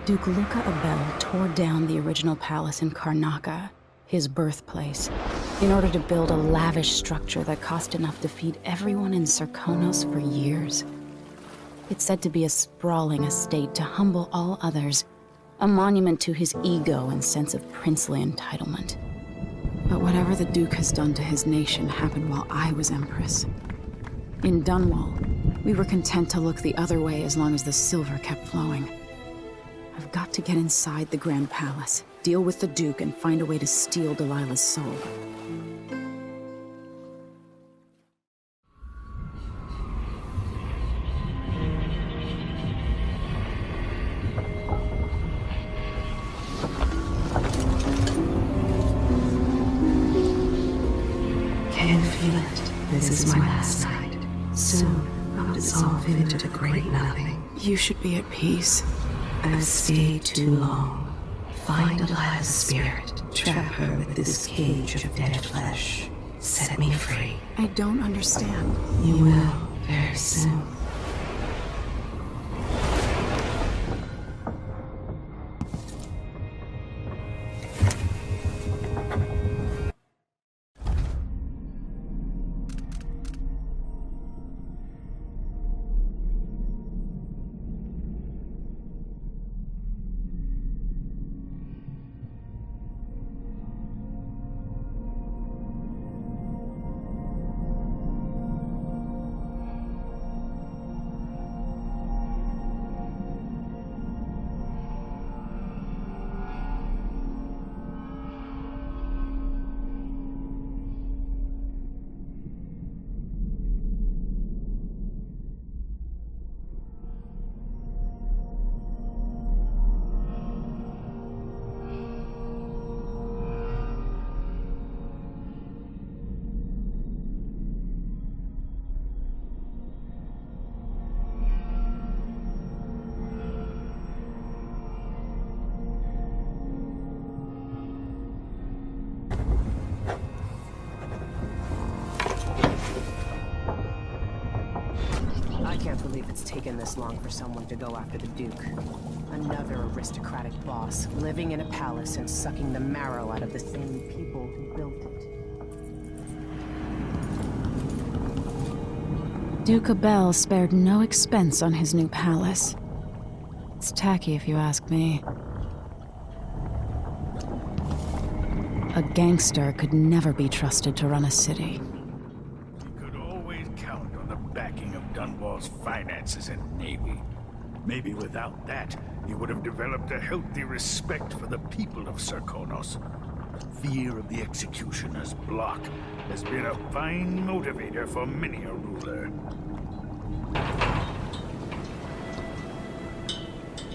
Duke Luca Abel tore down the original palace in Karnaca, his birthplace, in order to build a lavish structure that cost enough to feed everyone in Serkonos for years. It's said to be a sprawling estate to humble all others, a monument to his ego and sense of princely entitlement. But whatever the Duke has done to his nation happened while I was Empress. In Dunwall, we were content to look the other way as long as the silver kept flowing. I've got to get inside the Grand Palace, deal with the Duke, and find a way to steal Delilah's soul. Can feel it. This is my last night. Soon, I'll dissolve into the great nothing. You should be at peace. I've stayed too long. Find Delilah's spirit. Trap her with this cage of dead flesh. Set me free. I don't understand. You will, very soon. I can't believe it's taken this long for someone to go after the Duke. Another aristocratic boss, living in a palace and sucking the marrow out of the same people who built it. Duke Abel spared no expense on his new palace. It's tacky if you ask me. A gangster could never be trusted to run a city. Dunwall's finances and navy. Maybe without that, he would have developed a healthy respect for the people of Serkonos. Fear of the executioner's block has been a fine motivator for many a ruler.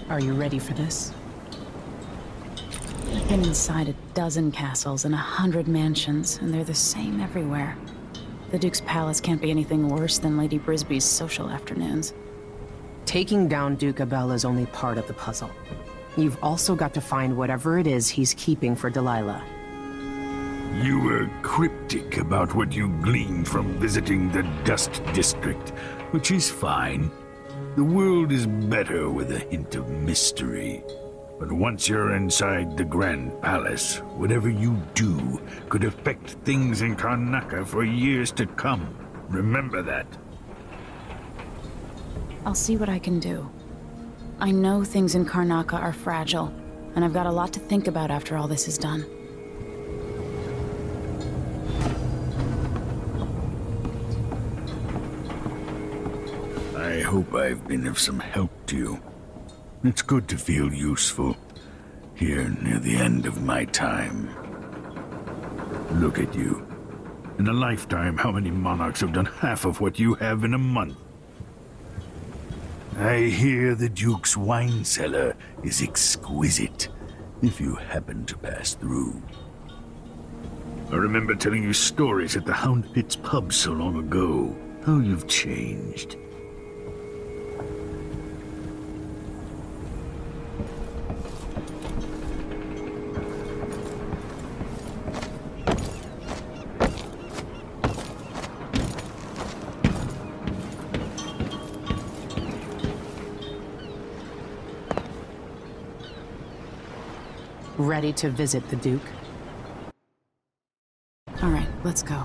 Are you ready for this? I've been inside a dozen castles and 100 mansions, and they're the same everywhere. The Duke's palace can't be anything worse than Lady Brisby's social afternoons. Taking down Duke Abel is only part of the puzzle. You've also got to find whatever it is he's keeping for Delilah. You were cryptic about what you gleaned from visiting the Dust District, which is fine. The world is better with a hint of mystery. But once you're inside the Grand Palace, whatever you do could affect things in Karnaca for years to come. Remember that. I'll see what I can do. I know things in Karnaca are fragile, and I've got a lot to think about after all this is done. I hope I've been of some help to you. It's good to feel useful, here near the end of my time. Look at you. In a lifetime, how many monarchs have done half of what you have in a month? I hear the Duke's wine cellar is exquisite, if you happen to pass through. I remember telling you stories at the Hound Pit's pub so long ago. How you've changed. Ready to visit the Duke? All right, let's go.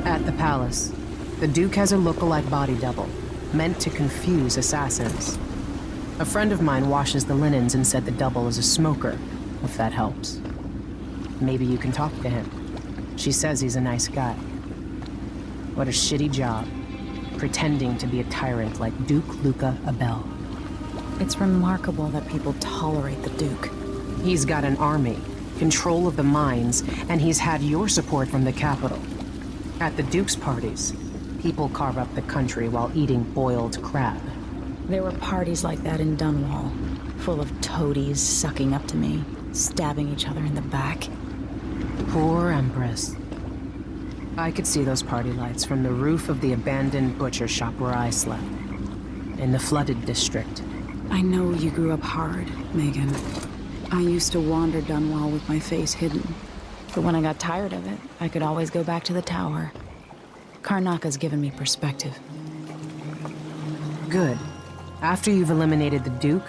At the palace, the Duke has a look-alike body double, meant to confuse assassins. A friend of mine washes the linens and said the double is a smoker, if that helps. Maybe you can talk to him. She says he's a nice guy. What a shitty job, pretending to be a tyrant like Duke Luca Abel. It's remarkable that people tolerate the Duke. He's got an army, control of the mines, and he's had your support from the capital. At the Duke's parties, people carve up the country while eating boiled crab. There were parties like that in Dunwall, full of toadies sucking up to me, stabbing each other in the back. Poor Empress. I could see those party lights from the roof of the abandoned butcher shop where I slept, in the flooded district. I know you grew up hard, Megan. I used to wander Dunwall with my face hidden. But when I got tired of it, I could always go back to the tower. Karnaka's given me perspective. Good. After you've eliminated the Duke,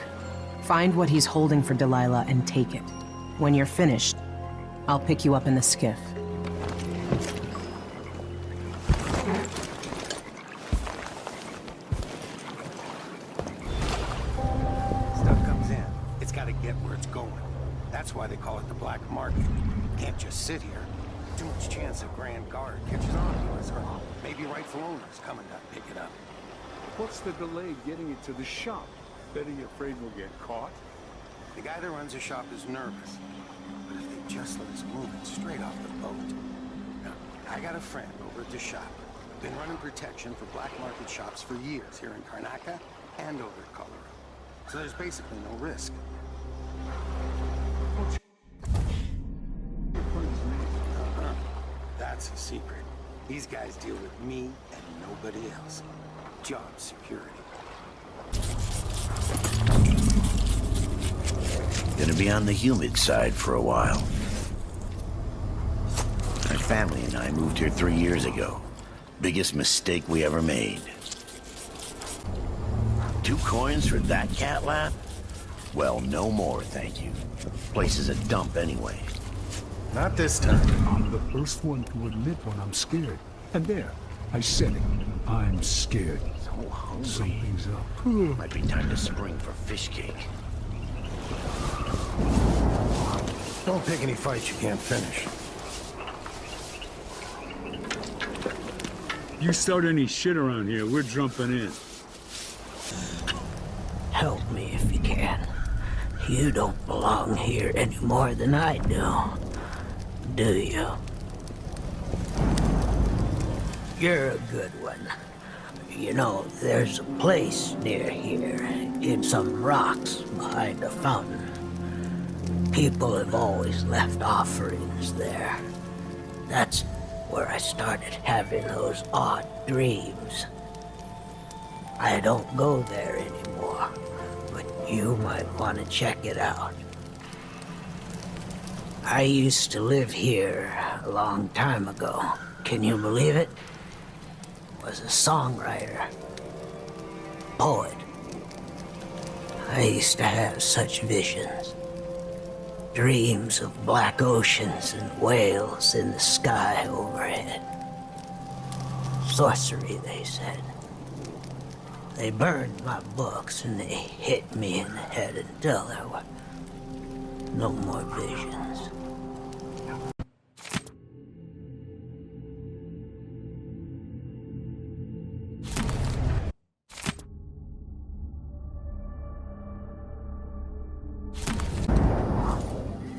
find what he's holding for Delilah and take it. When you're finished, I'll pick you up in the skiff. Stuff comes in. It's got to get where it's going. That's why they call it the black market. Can't just sit here. Too much chance a Grand Guard catches on to us, or maybe rightful owners coming to pick it up. What's the delay getting it to the shop? Betty afraid we'll get caught? The guy that runs the shop is nervous. But if they just let us move it straight off the boat. Now, I got a friend over at the shop. Been running protection for black market shops for years here in Karnaka and over at Colorado. So there's basically no risk. That's a secret. These guys deal with me and nobody else. Job security. Gonna be on the humid side for a while. My family and I moved here 3 years ago. Biggest mistake we ever made. 2 coins for that cat lap? Well, no more, thank you. Place is a dump anyway. Not this time. I'm the first one to admit when I'm scared. And there, I said it. I'm scared. So hungry. Something's up. Might be time to spring for fish cake. Don't pick any fights you can't finish. You start any shit around here, we're jumping in. Help me if you can. You don't belong here any more than I do you? You're a good one. You know, there's a place near here, in some rocks behind a fountain. People have always left offerings there. That's where I started having those odd dreams. I don't go there anymore, but you might want to check it out. I used to live here a long time ago. Can you believe it? Was a songwriter, poet. I used to have such visions. Dreams of black oceans and whales in the sky overhead. Sorcery, they said. They burned my books and they hit me in the head until there were no more visions.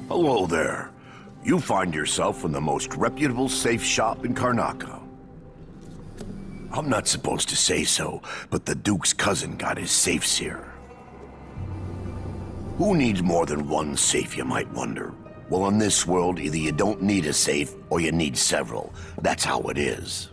Hello there. You find yourself in the most reputable safe shop in Karnaka. I'm not supposed to say so, but the Duke's cousin got his safes here. Who needs more than one safe, you might wonder? Well, in this world, either you don't need a safe, or you need several. That's how it is.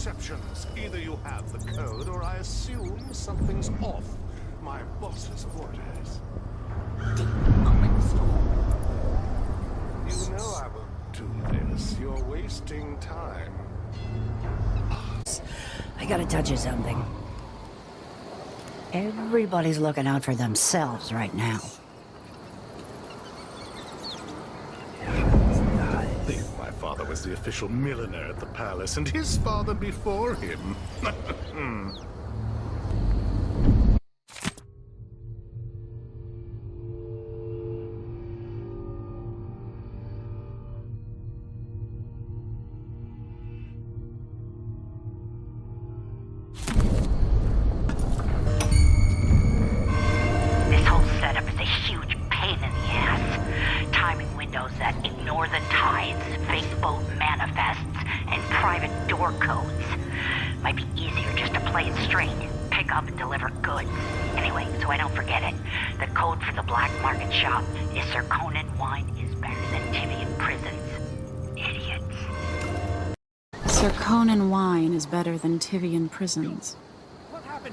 exceptions. Either you have the code, or I assume something's off. My boss's orders. You know I won't do this. You're wasting time. I gotta touch you something. Everybody's looking out for themselves right now. I think my father was the official milliner at the palace, and his father before him. Zirconin wine is better than Tivian prisons.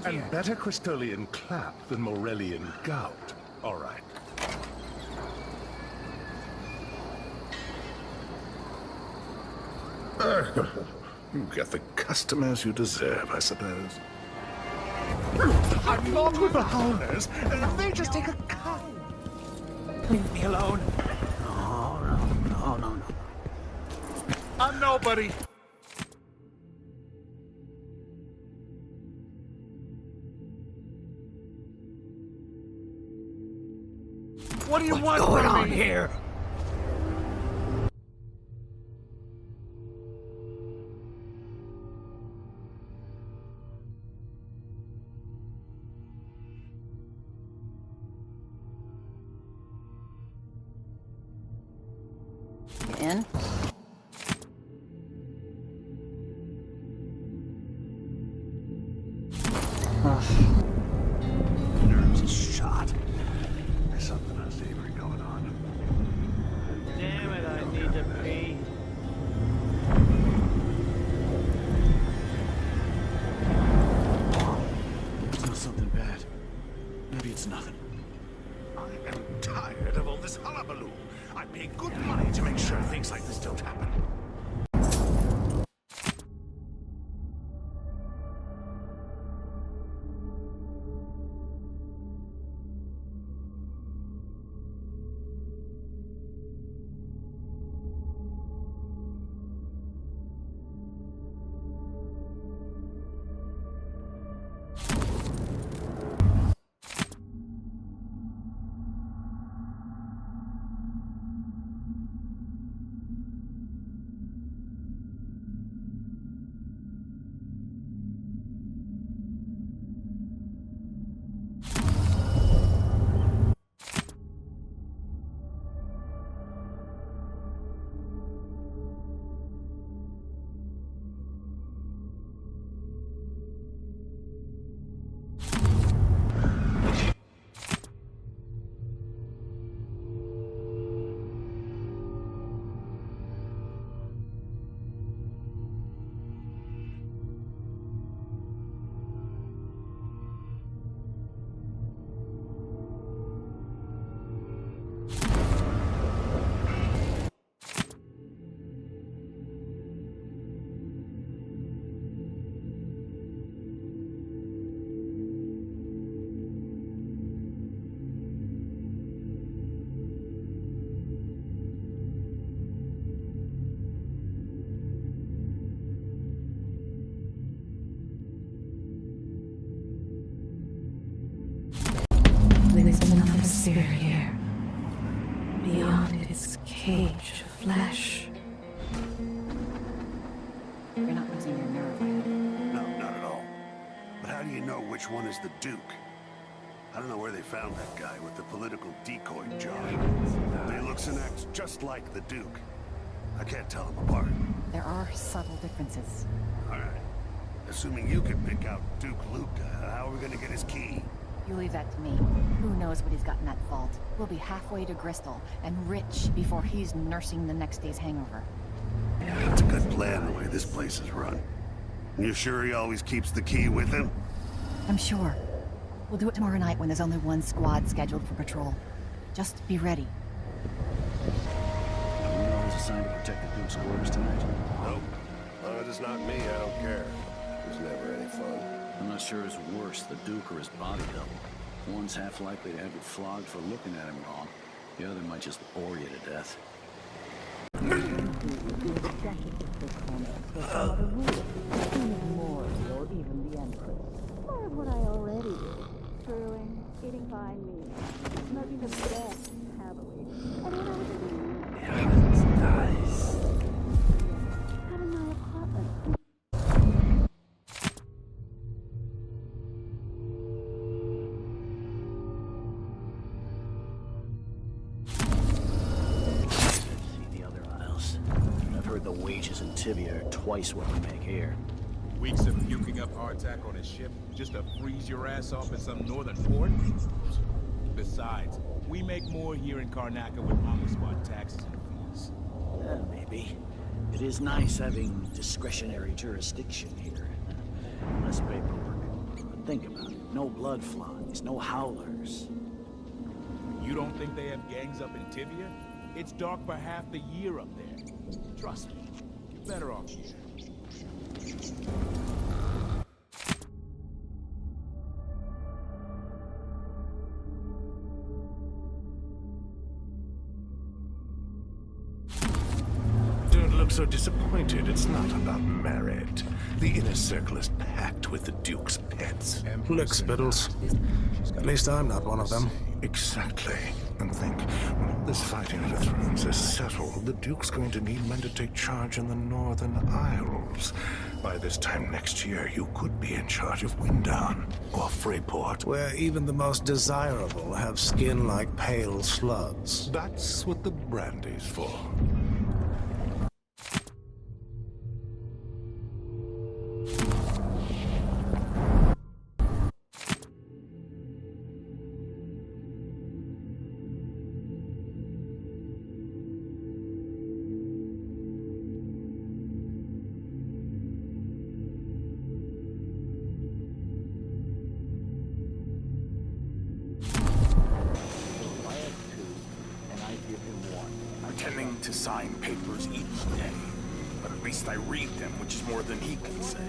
And better Crystolian clap than Morellian gout. All right. You get the customers you deserve, I suppose. I'm not with the Howlers. They just take a cow. Leave me alone. No. I'm nobody. What do you want from me here? In? Nerves is shot. There's something unsavory going on. Damn it, I need to pee. It's not something bad. Maybe it's nothing. I am tired of all this hullabaloo. I pay good money to make sure things like this don't happen. There's another spirit here, beyond its cage of flesh. You're not losing your nerve, I hope. No, not at all. But how do you know which one is the Duke? I don't know where they found that guy with the political decoy job. But he looks and acts just like the Duke. I can't tell them apart. There are subtle differences. All right. Assuming you can pick out Duke Luca, how are we gonna get his key? You leave that to me. Who knows what he's got in that vault? We'll be halfway to Bristol, and rich before he's nursing the next day's hangover. It's a good plan the way this place is run. You sure he always keeps the key with him? I'm sure. We'll do it tomorrow night when there's only one squad scheduled for patrol. Just be ready. We know there's a sign to protect the Duke's quarters tonight. Nope. As long as it's not me, I don't care. It's never any fun. I'm not sure who's worse, the Duke or his body double. One's half likely to have you flogged for looking at him wrong. The other might just bore you to death. What I already do. Screwing, eating fine meat, smoking the best happily. And when I was in Yeah, it's nice. having my apartment. See the other aisles. I've heard the wages in Tivia are twice what we make here. Weeks of puking up hardtack on a ship just to freeze your ass off in some northern port? Besides, we make more here in Karnaca with on-the-spot taxes and fees. Maybe. It is nice having discretionary jurisdiction here. Less paperwork. But think about it. No blood flies, no howlers. You don't think they have gangs up in Tivia? It's dark for half the year up there. Trust me, you're better off here. Don't look so disappointed. It's not about merit. The inner circle is packed with the Duke's pets. Look, Spittles. At least I'm not one of them. Exactly. And think, when all this fighting over thrones is settled, the Duke's going to need men to take charge in the Northern Isles. By this time next year, you could be in charge of Windown or Freeport. Where even the most desirable have skin like pale slugs. That's what the brandy's for. Pretending to sign papers each day, but at least I read them, which is more than he can say.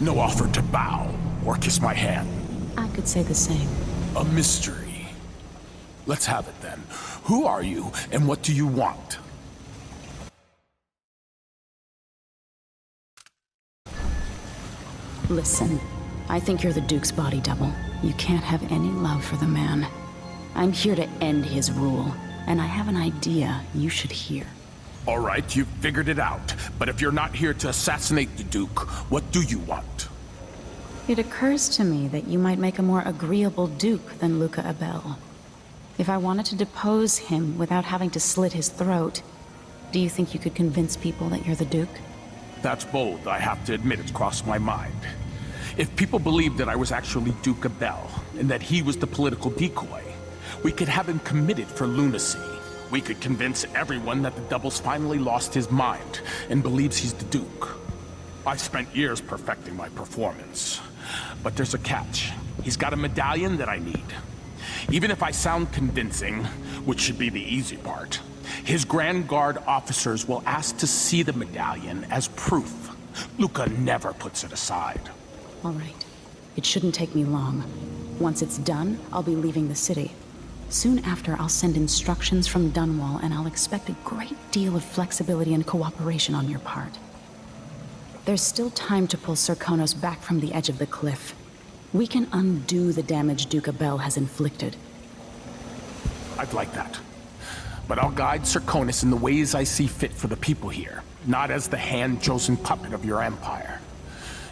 No offer to bow or kiss my hand. I could say the same. A mystery. Let's have it then. Who are you and what do you want? Listen, I think you're the Duke's body double. You can't have any love for the man. I'm here to end his rule, and I have an idea you should hear. All right, you've figured it out. But if you're not here to assassinate the Duke, what do you want? It occurs to me that you might make a more agreeable Duke than Luca Abel. If I wanted to depose him without having to slit his throat, do you think you could convince people that you're the Duke? That's bold. I have to admit it's crossed my mind. If people believed that I was actually Duke Abel, and that he was the political decoy, we could have him committed for lunacy. We could convince everyone that the Double's finally lost his mind and believes he's the Duke. I've spent years perfecting my performance. But there's a catch. He's got a medallion that I need. Even if I sound convincing, which should be the easy part, his Grand Guard officers will ask to see the medallion as proof. Luca never puts it aside. All right. It shouldn't take me long. Once it's done, I'll be leaving the city. Soon after, I'll send instructions from Dunwall, and I'll expect a great deal of flexibility and cooperation on your part. There's still time to pull Serkonos back from the edge of the cliff. We can undo the damage Duke Abel has inflicted. I'd like that. But I'll guide Serkonos in the ways I see fit for the people here, not as the hand-chosen puppet of your empire.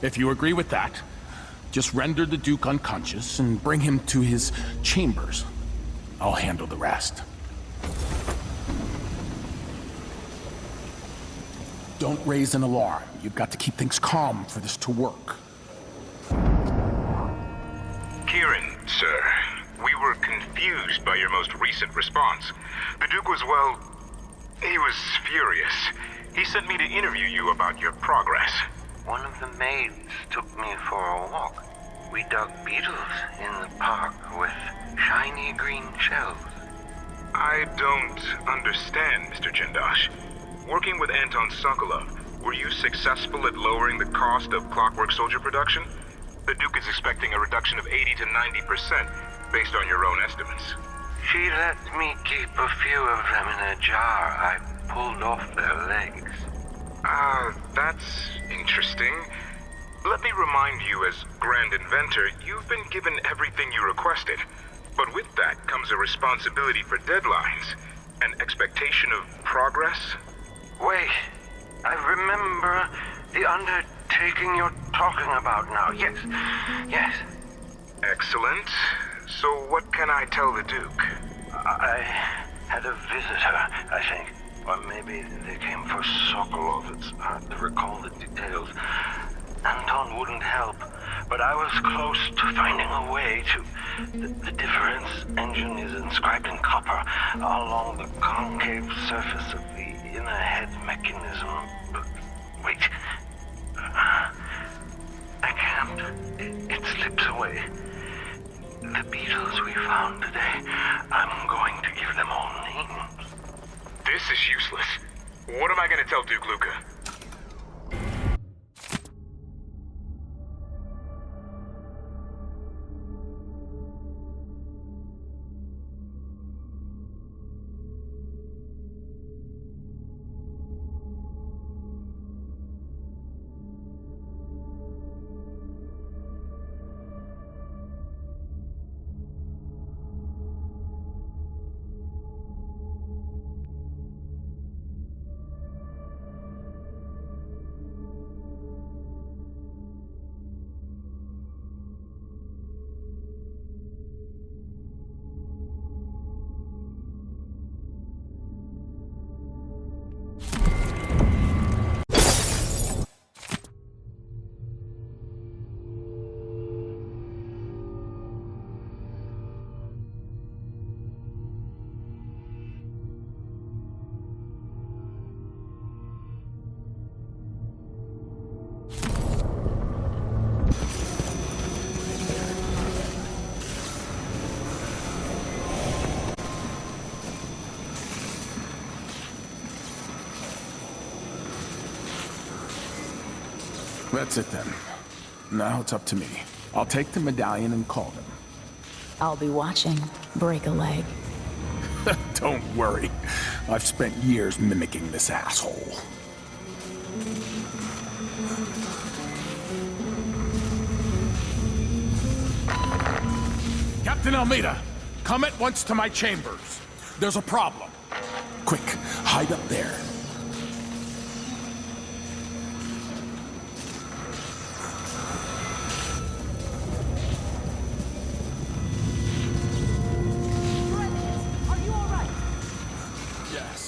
If you agree with that, Just render the Duke unconscious and bring him to his chambers. I'll handle the rest. Don't raise an alarm. You've got to keep things calm for this to work. Kieran, sir. We were confused by your most recent response. The Duke was, well, he was furious. He sent me to interview you about your progress. One of the maids took me for a walk. We dug beetles in the park with shiny green shells. I don't understand, Mr. Jindosh. Working with Anton Sokolov, were you successful at lowering the cost of Clockwork Soldier production? The Duke is expecting a reduction of 80 to 90%, based on your own estimates. She let me keep a few of them in a jar. I pulled off their legs. That's interesting. Let me remind you, as Grand Inventor, you've been given everything you requested. But with that comes a responsibility for deadlines, an expectation of progress. Wait, I remember the undertaking you're talking about now. Yes. Excellent. So what can I tell the Duke? I had a visitor, I think. Or maybe they came for Sokolov. It's hard to recall the details. Anton wouldn't help, but I was close to finding a way to... The difference engine is inscribed in copper along the concave surface of the inner head mechanism. But wait. I can't. It slips away. The beetles we found today, I'm going to give them all names. This is useless. What am I going to tell Duke Luca? That's it then. Now it's up to me. I'll take the medallion and call them. I'll be watching. Break a leg. Don't worry. I've spent years mimicking this asshole. Captain Almeida, come at once to my chambers. There's a problem. Quick, hide up there.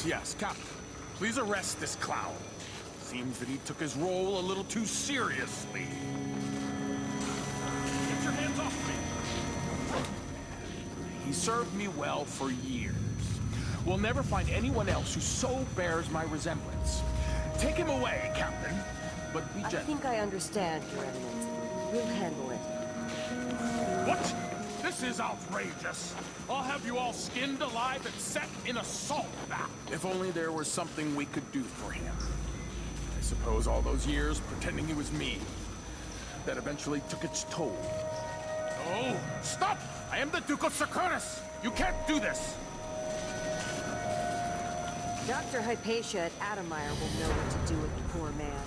Yes, Captain. Please arrest this clown. Seems that he took his role a little too seriously. Get your hands off me! He served me well for years. We'll never find anyone else who so bears my resemblance. Take him away, Captain, but be gentle. I think I understand, Your Eminence. We'll handle it. What? This is outrageous. I'll have you all skinned alive and set in a salt bath. If only there was something we could do for him. I suppose all those years pretending he was me, that eventually took its toll. Oh, stop! I am the Duke of Securus! You can't do this! Dr. Hypatia at Adamire will know what to do with the poor man.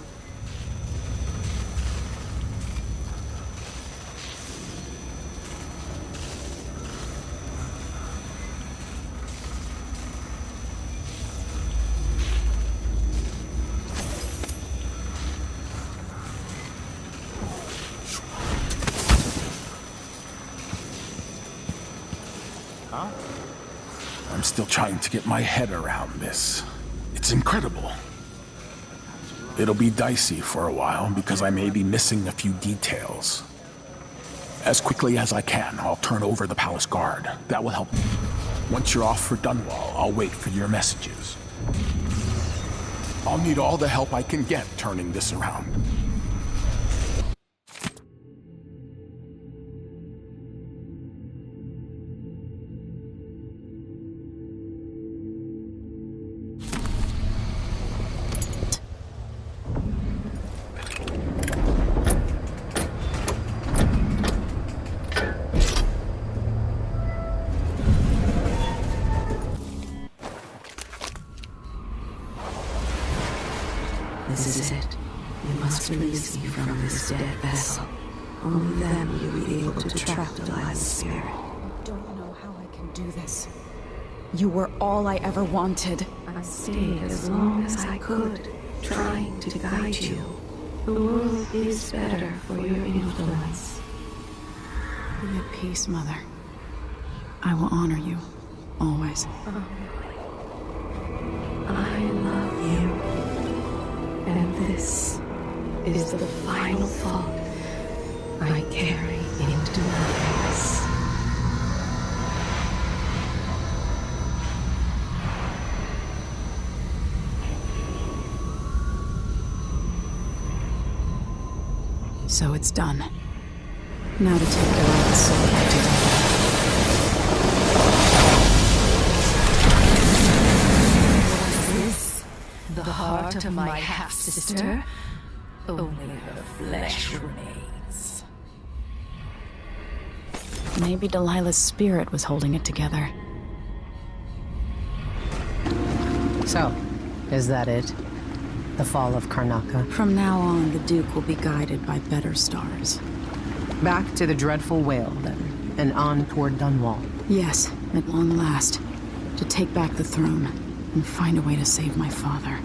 Huh? I'm still trying to get my head around this. It's incredible. It'll be dicey for a while because I may be missing a few details. As quickly as I can, I'll turn over the palace guard. That will help. Once you're off for Dunwall, I'll wait for your messages. I'll need all the help I can get turning this around. This is it. You must release me from this dead vessel. Only then will you be able to trap Delilah's spirit. I don't know how I can do this. You were all I ever wanted. I stayed as long as I could, trying to guide you. The world is better for your influence. Be at peace, Mother. I will honor you, always. I love you. And this is the final thought I carry into my past. So it's done. Now to take Delilah's soul back to Dunwall. The heart of my half-sister? Only her flesh remains. Maybe Delilah's spirit was holding it together. So, is that it? The fall of Karnaca? From now on, the Duke will be guided by better stars. Back to the dreadful whale, then, and on toward Dunwall. Yes, at long last. To take back the throne, and find a way to save my father.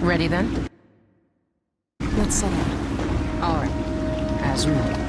Ready, then? Let's set out. All right. As you know.